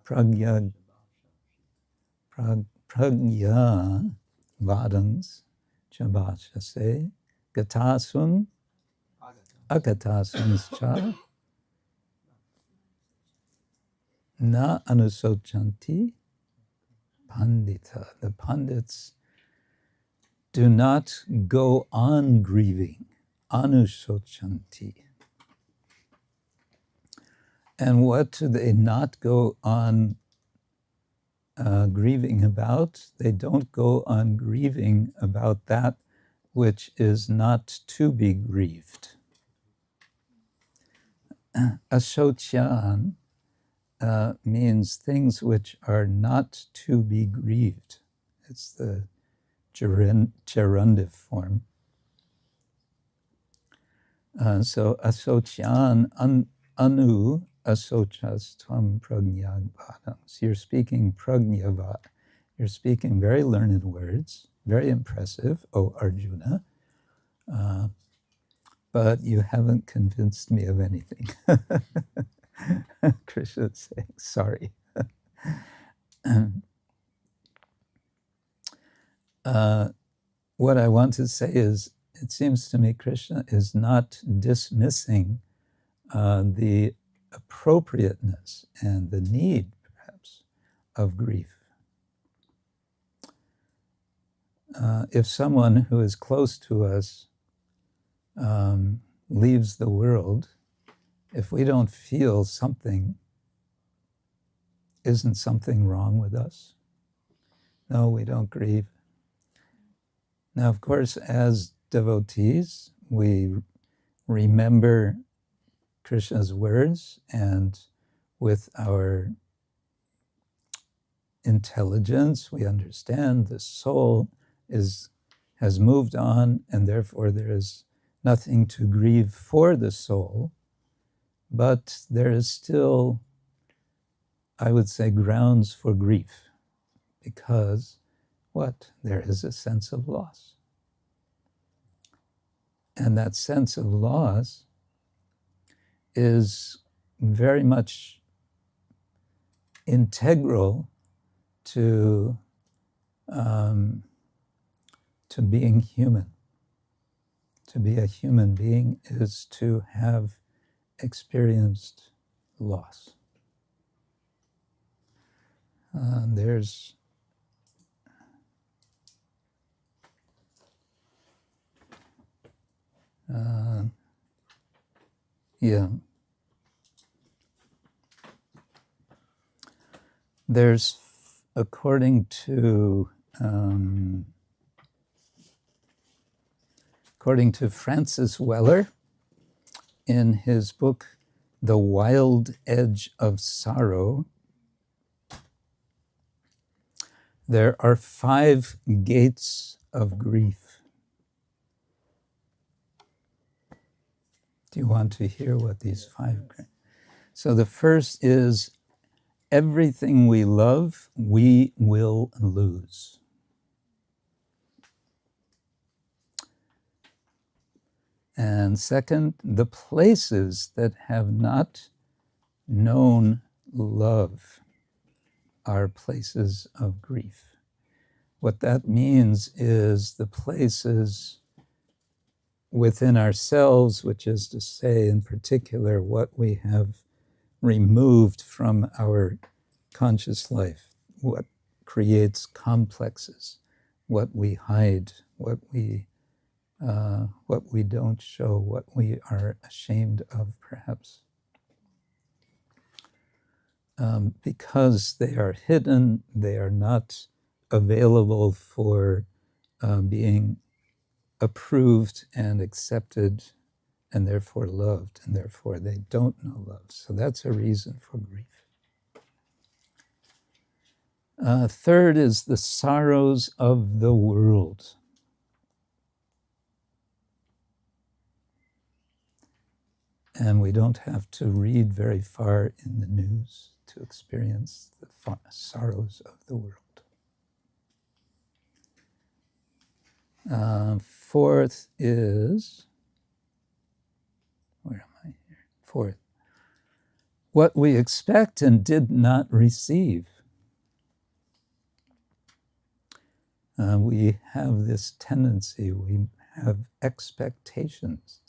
pragya vadans chabachase, gatasum agatasums cha, na anusochanti pandita. The pandits do not go on grieving, anusochanti. And what do they not go on grieving about? They don't go on grieving about that which is not to be grieved. Asocyan means things which are not to be grieved. It's the gerundive form. So asocyan anu asochas tvam pragnyagbhadam. So you're speaking pragnyavat. You're speaking very learned words, very impressive, O Arjuna. But you haven't convinced me of anything. Krishna is saying, sorry. What I want to say is, it seems to me Krishna is not dismissing the appropriateness and the need, perhaps, of grief. If someone who is close to us leaves the world, if we don't feel something, isn't something wrong with us? No, we don't grieve. Now, of course, as devotees, we remember Krishna's words, and with our intelligence, we understand the soul has moved on, and therefore there is nothing to grieve for the soul, but there is still, I would say, grounds for grief, because what? There is a sense of loss. And that sense of loss is very much integral to being human. To be a human being is to have experienced loss. There's, according to Francis Weller, in his book, The Wild Edge of Sorrow, there are 5 gates of grief. Do you want to hear what these 5 gates? So the first is, everything we love, we will lose. And second, the places that have not known love are places of grief. What that means is the places within ourselves, which is to say, in particular, what we have removed from our conscious life, what creates complexes, what we hide, what we don't show, what we are ashamed of, perhaps. Because they are hidden, they are not available for being approved and accepted, and therefore loved, and therefore they don't know love. So that's a reason for grief. Third is the sorrows of the world. And we don't have to read very far in the news to experience the sorrows of the world. Fourth is, where am I here? Fourth, what we expect and did not receive. We have this tendency, we have expectations.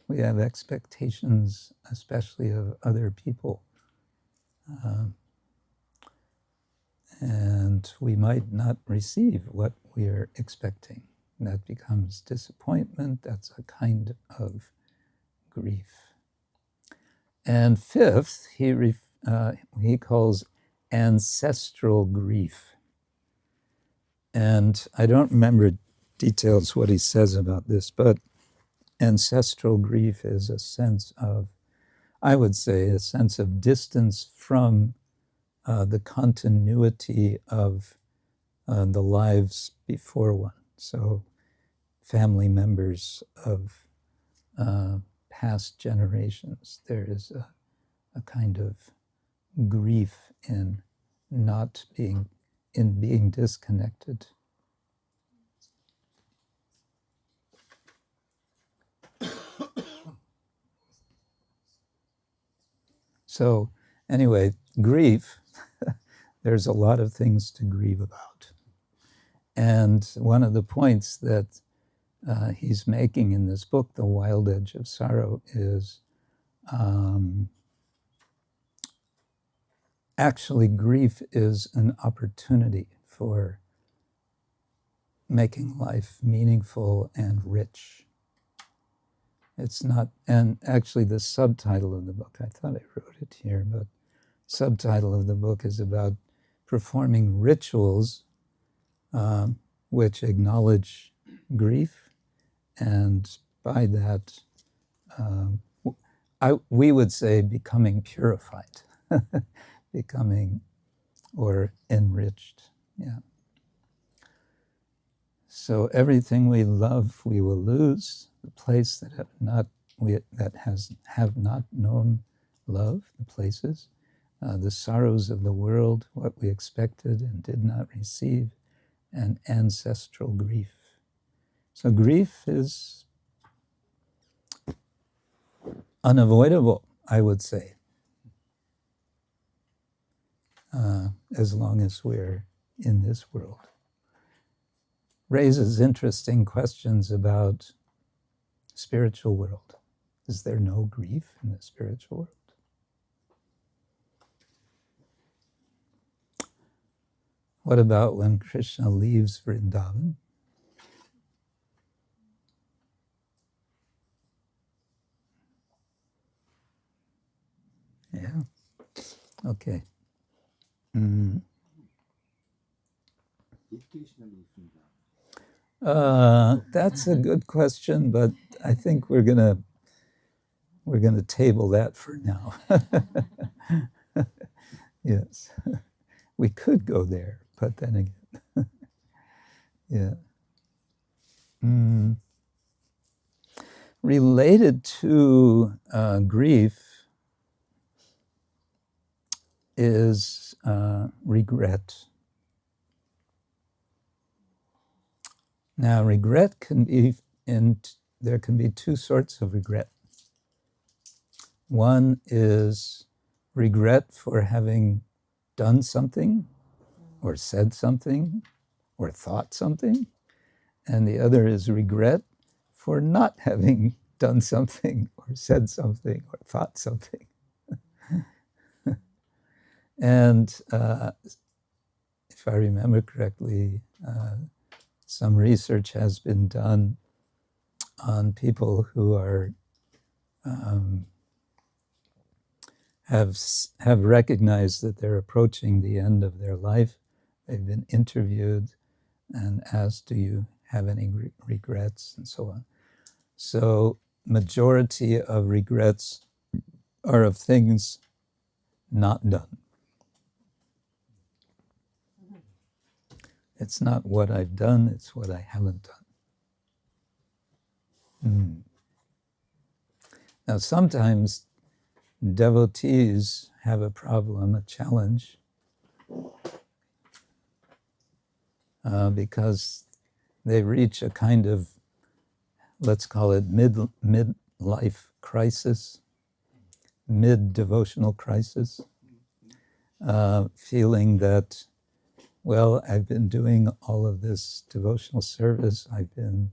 We have expectations, especially of other people. and we might not receive what we are expecting. That becomes disappointment. That's a kind of grief. And fifth, he calls ancestral grief. And I don't remember details what he says about this, but ancestral grief is a sense of, I would say, a sense of distance from the continuity of the lives before one. So family members of past generations, there is a kind of grief in being disconnected. So anyway, grief, there's a lot of things to grieve about. And one of the points that he's making in this book, The Wild Edge of Sorrow, is actually grief is an opportunity for making life meaningful and rich. It's not, and actually the subtitle of the book, I thought I wrote it here, but subtitle of the book is about performing rituals which acknowledge grief, and by that, we would say becoming purified, becoming or enriched. Yeah. So everything we love, we will lose. The place that have not known love, the places, the sorrows of the world, what we expected and did not receive, and ancestral grief. So grief is unavoidable, I would say, as long as we're in this world. Raises interesting questions about spiritual world. Is there no grief in the spiritual world? What about when Krishna leaves Vrindavan? Yeah. Okay. That's a good question, but I think we're gonna table that for now. Yes, we could go there, but then again, yeah. Related to grief is regret. Now, regret can be there can be two sorts of regret. One is regret for having done something, or said something, or thought something, and the other is regret for not having done something, or said something, or thought something. And if I remember correctly, some research has been done on people who are have recognized that they're approaching the end of their life. They've been interviewed and asked, "Do you have any regrets?" and so on. So, majority of regrets are of things not done. It's not what I've done, it's what I haven't done. Now, sometimes devotees have a problem, a challenge, because they reach a kind of, let's call it mid-life crisis, mid-devotional crisis, feeling that, well, I've been doing all of this devotional service, I've been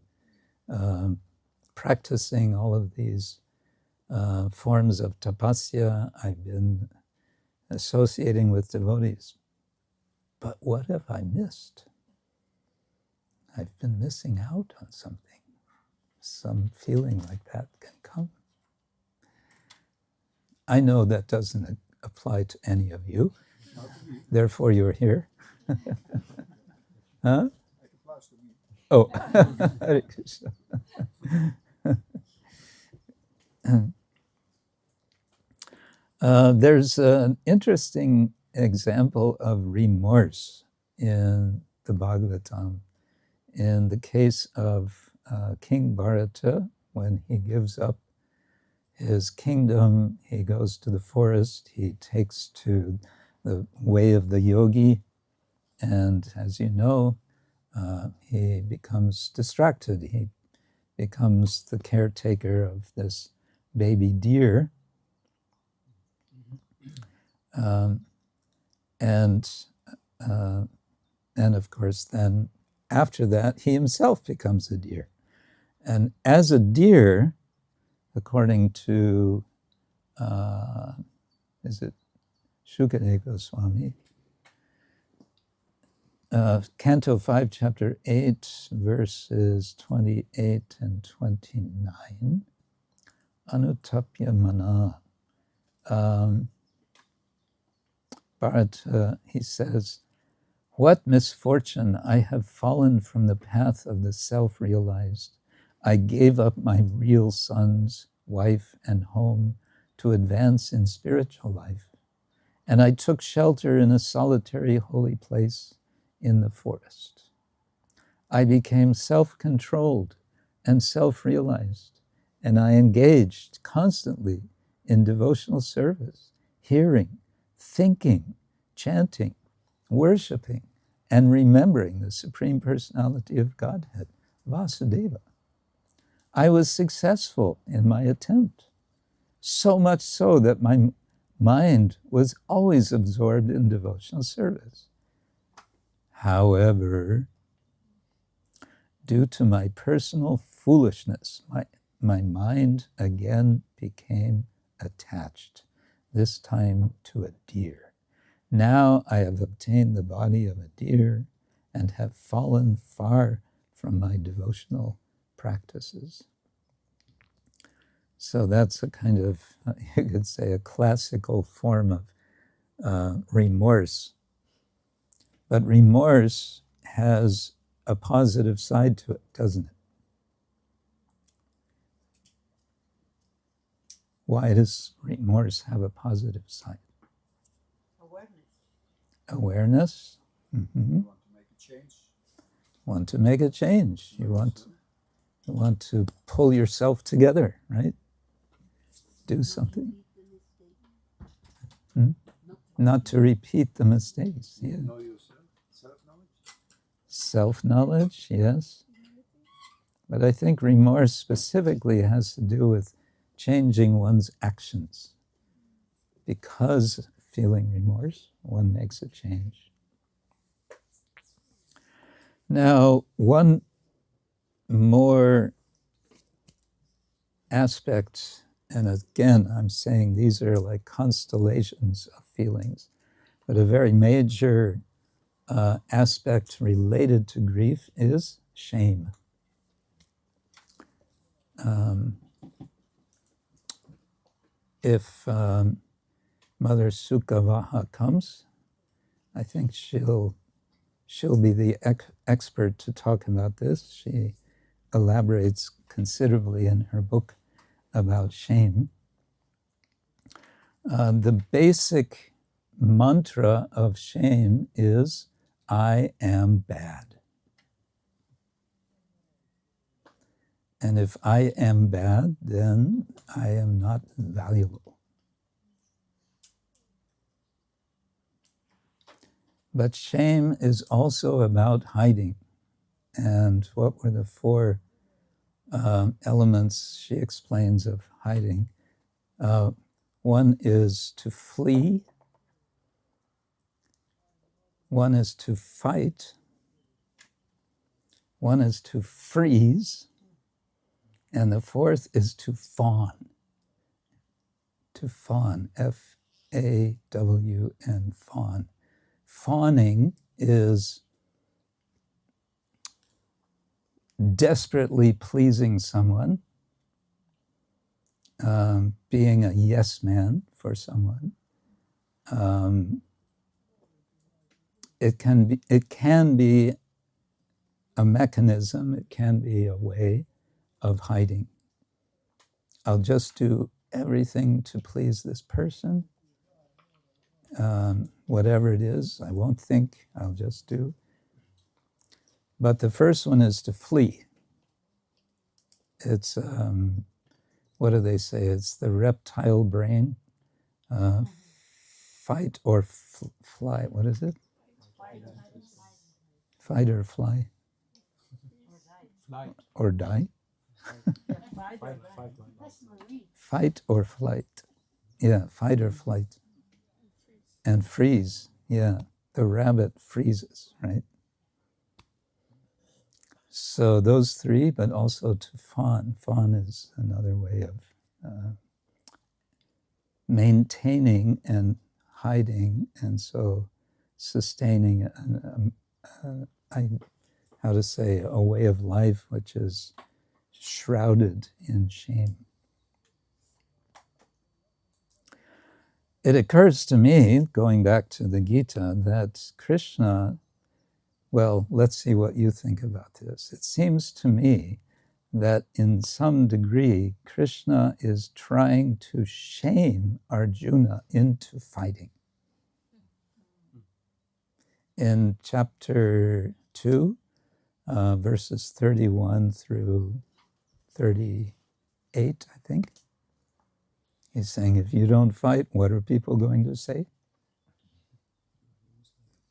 practicing all of these forms of tapasya, I've been associating with devotees. but what have I missed? I've been missing out on something. Some feeling like that can come. I know that doesn't apply to any of you. Therefore, you're here. Huh? Oh, Hare Krishna. There's an interesting example of remorse in the Bhagavatam. In the case of King Bharata, when he gives up his kingdom, he goes to the forest, he takes to the way of the yogi, and as you know, he becomes distracted. He becomes the caretaker of this baby deer. And of course, then after that, he himself becomes a deer. And as a deer, according to, is it Sukadeva Swami? Canto 5, Chapter 8, verses 28 and 29. Anutapya mana. Bharata, he says, what misfortune, I have fallen from the path of the self-realized. I gave up my real sons, wife, and home to advance in spiritual life. And I took shelter in a solitary holy place in the forest. I became self-controlled and self-realized, and I engaged constantly in devotional service, hearing, thinking, chanting, worshiping, and remembering the Supreme Personality of Godhead, Vasudeva. I was successful in my attempt, so much so that my mind was always absorbed in devotional service. However, due to my personal foolishness, my mind again became attached, this time to a deer. Now I have obtained the body of a deer and have fallen far from my devotional practices. So that's a kind of, you could say, a classical form of remorse. But remorse has a positive side to it, doesn't it? Why does remorse have a positive side? Awareness. Mm-hmm. You want to make a change. Want to make a change. You want to pull yourself together, right? Do something. Not to repeat the mistakes. Yeah. Know yourself. Self-knowledge. Self-knowledge, yes. But I think remorse specifically has to do with changing one's actions. Because feeling remorse, one makes a change. Now, one more aspect, and again, I'm saying these are like constellations of feelings, but a very major aspect related to grief is shame. If Mother Sukavaha comes, I think she'll be the expert to talk about this. She elaborates considerably in her book about shame. The basic mantra of shame is, I am bad. And if I am bad, then I am not valuable. But shame is also about hiding. And what were the four elements she explains of hiding? One is to flee. One is to fight. One is to freeze. And the fourth is to fawn. To fawn, F-A-W-N, fawn. Fawning is desperately pleasing someone, being a yes man for someone. It can be a mechanism, it can be a way of hiding. I'll just do everything to please this person. Whatever it is, I won't think, I'll just do. But the first one is to flee. It's, what do they say? It's the reptile brain. Fight or fly. What is it? Fight or fly? Flight. Or die? Fight. Fight or flight. Yeah, fight or flight. And freeze. Yeah, the rabbit freezes, right? So those three, but also to fawn. Fawn is another way of maintaining and hiding, and so sustaining how to say, a way of life which is shrouded in shame. It occurs to me, going back to the Gita, that Krishna, well, let's see what you think about this. It seems to me that in some degree, Krishna is trying to shame Arjuna into fighting. In chapter 2, verses 31 through 38, I think, he's saying, if you don't fight, what are people going to say?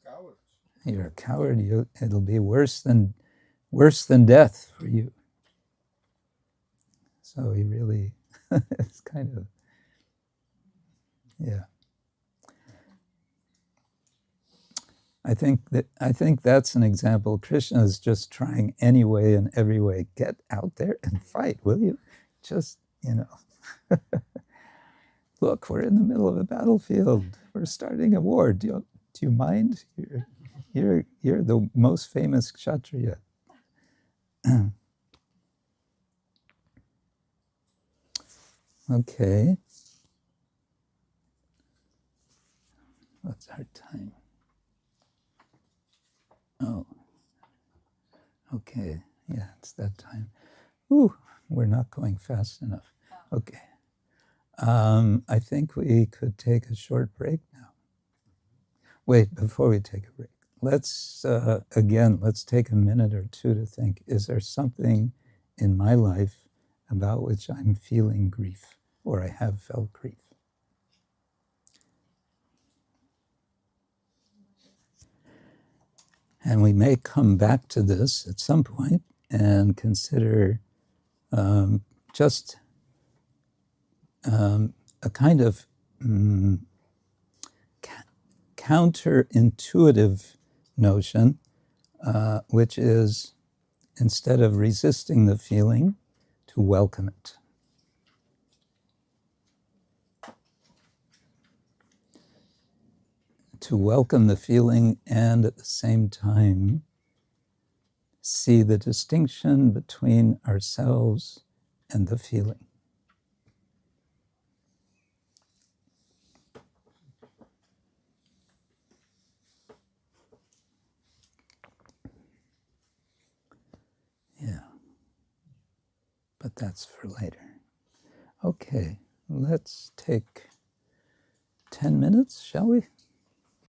Cowards. You're a coward. It'll be worse than death for you. So he really, it's kind of, yeah. I think that's an example. Krishna is just trying any way and every way. Get out there and fight, will you? Just, look, we're in the middle of a battlefield. We're starting a war. Do you mind? You're the most famous kshatriya. Okay. What's our time? Oh. Okay. Yeah, it's that time. Ooh, we're not going fast enough. Okay. I think we could take a short break now. Wait, before we take a break, let's take a minute or two to think, is there something in my life about which I'm feeling grief, or I have felt grief? And we may come back to this at some point and consider just a kind of counterintuitive notion, which is, instead of resisting the feeling, to welcome it. To welcome the feeling and at the same time see the distinction between ourselves and the feeling. Yeah, but that's for later. Okay, let's take 10 minutes, shall we?